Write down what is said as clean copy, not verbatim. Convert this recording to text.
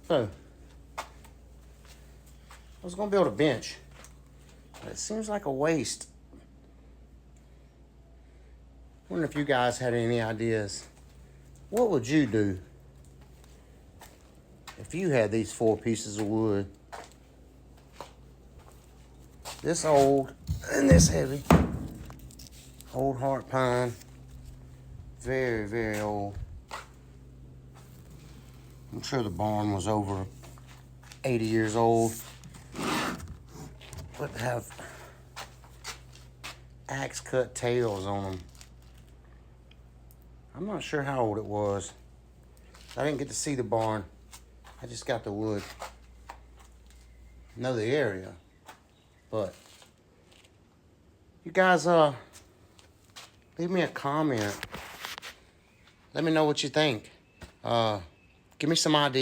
So, I was gonna build a bench. But it seems like a waste. Wonder if you guys had any ideas. What would you do if you had these 4 pieces of wood? This old and this heavy. Old heart pine. Very, very old. I'm sure the barn was over 80 years old. But have axe cut tails on them. I'm not sure how old it was. I didn't get to see the barn. I just got the wood. Know the area. But you guys leave me a comment. Let me know what you think. Give me some ideas.